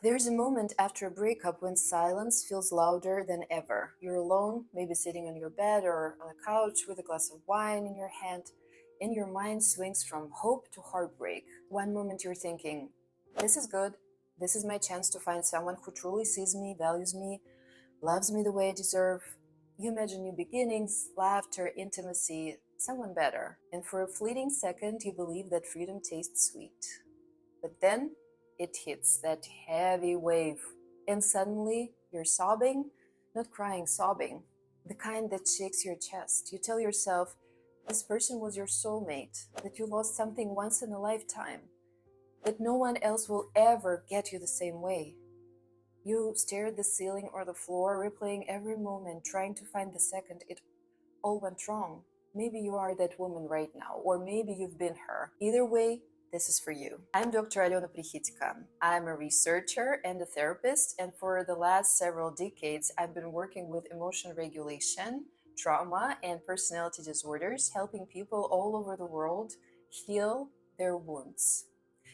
There's a moment after a breakup when silence feels louder than ever. You're alone, maybe sitting on your bed or on a couch with a glass of wine in your hand, and your mind swings from hope to heartbreak. One moment you're thinking, this is good, this is my chance to find someone who truly sees me, values me, loves me the way I deserve. You imagine new beginnings, laughter, intimacy, someone better. And for a fleeting second, you believe that freedom tastes sweet. But then it hits that heavy wave, and suddenly you're sobbing, not crying, sobbing, the kind that shakes your chest. You tell yourself this person was your soulmate, that you lost something once in a lifetime, that no one else will ever get you the same way. You stare at the ceiling or the floor, replaying every moment, trying to find the second it all went wrong. Maybe you are that woman right now, or maybe you've been her. Either way, this is for you. I'm Dr. Alyona Prikhidko. I'm a researcher and a therapist, and for the last several decades, I've been working with emotion regulation, trauma, and personality disorders, helping people all over the world heal their wounds.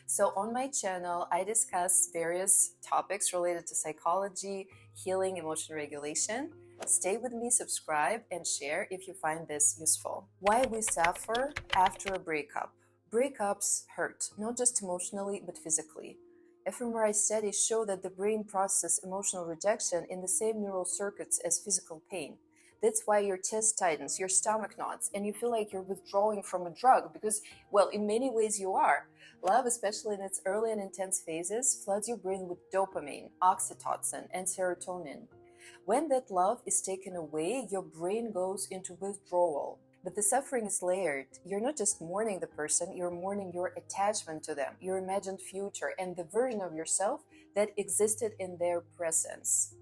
So on my channel, I discuss various topics related to psychology, healing, emotion regulation. Stay with me, subscribe, and share if you find this useful. Why we suffer after a breakup. Breakups hurt, not just emotionally, but physically. fMRI studies show that the brain processes emotional rejection in the same neural circuits as physical pain. That's why your chest tightens, your stomach knots, and you feel like you're withdrawing from a drug because, well, in many ways you are. Love, especially in its early and intense phases, floods your brain with dopamine, oxytocin, and serotonin. When that love is taken away, your brain goes into withdrawal. But the suffering is layered. You're not just mourning the person, you're mourning your attachment to them, your imagined future, and the version of yourself that existed in their presence.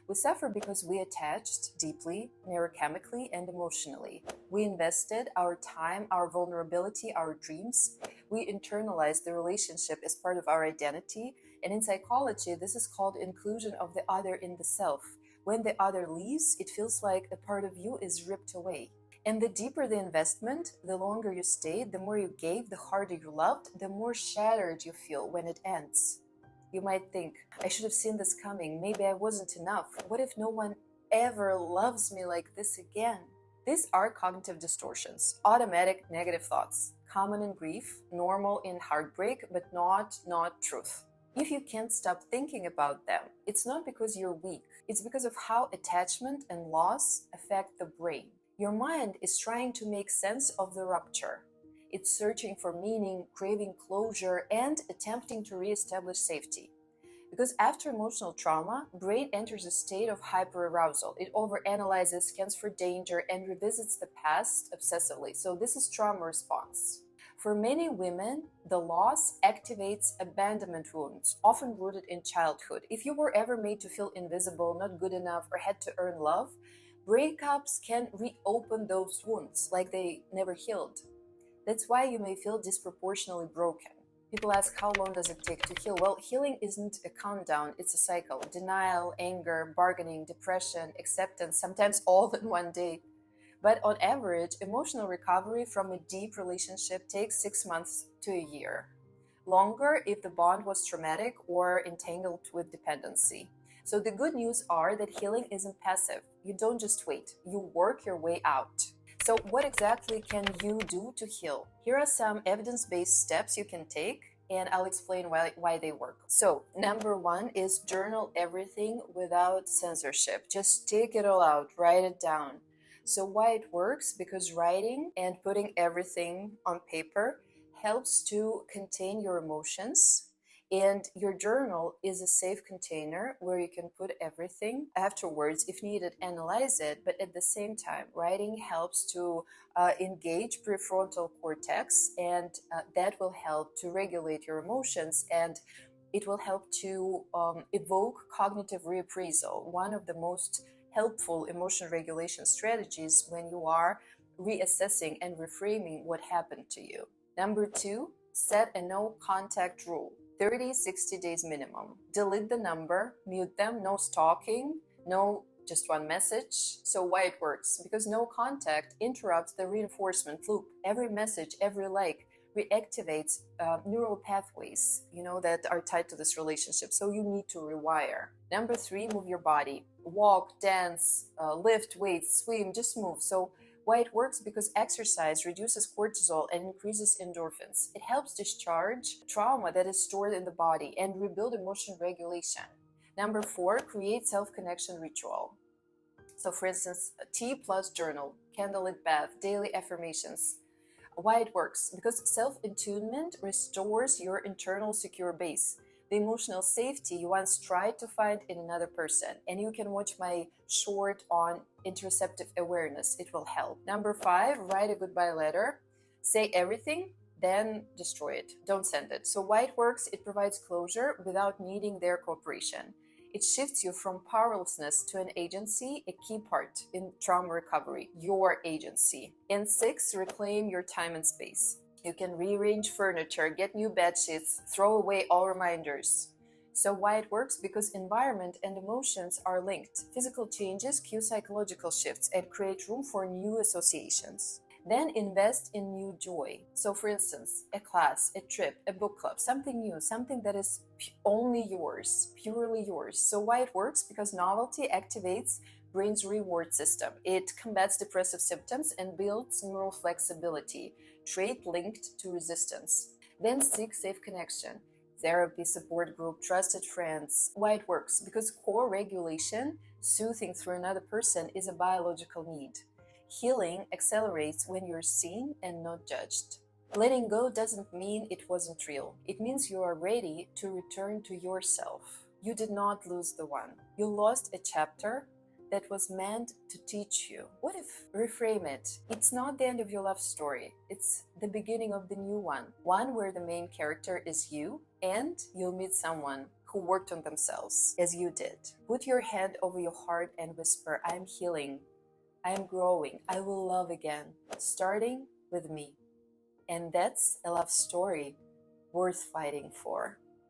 We suffer because we attached deeply, neurochemically, and emotionally. We invested our time, our vulnerability, our dreams. We internalized the relationship as part of our identity. And in psychology, this is called inclusion of the other in the self. When the other leaves, it feels like a part of you is ripped away. And the deeper the investment, the longer you stayed, the more you gave, the harder you loved, the more shattered you feel when it ends. You might think, I should have seen this coming. Maybe I wasn't enough. What if no one ever loves me like this again? These are cognitive distortions, automatic negative thoughts, common in grief, normal in heartbreak, but not truth. If you can't stop thinking about them, it's not because you're weak. It's because of how attachment and loss affect the brain. Your mind is trying to make sense of the rupture. It's searching for meaning, craving closure, and attempting to reestablish safety. Because after emotional trauma, brain enters a state of hyperarousal. It overanalyzes, scans for danger, and revisits the past obsessively. So this is trauma response. For many women, the loss activates abandonment wounds, often rooted in childhood. If you were ever made to feel invisible, not good enough, or had to earn love, breakups can reopen those wounds like they never healed. That's why you may feel disproportionately broken. People ask, how long does it take to heal? Well, healing isn't a countdown, it's a cycle. Denial, anger, bargaining, depression, acceptance, sometimes all in one day. But on average, emotional recovery from a deep relationship takes 6 months to a year. Longer if the bond was traumatic or entangled with dependency. So the good news are that healing isn't passive. You don't just wait, you work your way out. So what exactly can you do to heal? Here are some evidence-based steps you can take, and I'll explain why they work. So number one is journal everything without censorship. Just take it all out, write it down. So why it works? Because writing and putting everything on paper helps to contain your emotions. And your journal is a safe container where you can put everything. Afterwards, if needed, analyze it. But at the same time, writing helps to engage prefrontal cortex, and that will help to regulate your emotions, and it will help to evoke cognitive reappraisal, one of the most helpful emotion regulation strategies when you are reassessing and reframing what happened to you. Number two, set a no contact rule. 30, 60 days minimum. Delete the number, mute them, no stalking, no just one message. So why it works? Because no contact interrupts the reinforcement loop. Every message, every like reactivates neural pathways, that are tied to this relationship. So you need to rewire. Number 3, move your body. Walk, dance, lift weights, swim, just move. So why it works? Because exercise reduces cortisol and increases endorphins. It helps discharge trauma that is stored in the body and rebuild emotion regulation. Number 4, create self-connection ritual. So for instance, tea plus journal, candlelit bath, daily affirmations. Why it works? Because self-attunement restores your internal secure base, the emotional safety you once tried to find in another person. And you can watch my short on interoceptive awareness. It will help. Number 5, write a goodbye letter. Say everything, then destroy it. Don't send it. So why it works? It provides closure without needing their cooperation. It shifts you from powerlessness to an agency, a key part in trauma recovery, your agency. And 6, reclaim your time and space. You can rearrange furniture, get new bed sheets, throw away all reminders. So why it works? Because environment and emotions are linked. Physical changes cue psychological shifts and create room for new associations. Then invest in new joy. So for instance, a class, a trip, a book club, something new, something that is only yours, purely yours. So why it works? Because novelty activates brain's reward system. It combats depressive symptoms and builds neural flexibility, trait linked to resistance. Then seek safe connection. Therapy, support group, trusted friends. Why it works? Because core regulation, soothing through another person, is a biological need. Healing accelerates when you're seen and not judged. Letting go doesn't mean it wasn't real. It means you are ready to return to yourself. You did not lose the one. You lost a chapter that was meant to teach you. What if, reframe it, it's not the end of your love story. It's the beginning of the new one. One where the main character is you and you'll meet someone who worked on themselves as you did. Put your hand over your heart and whisper, I'm healing. I am growing. I will love again, starting with me. And that's a love story worth fighting for.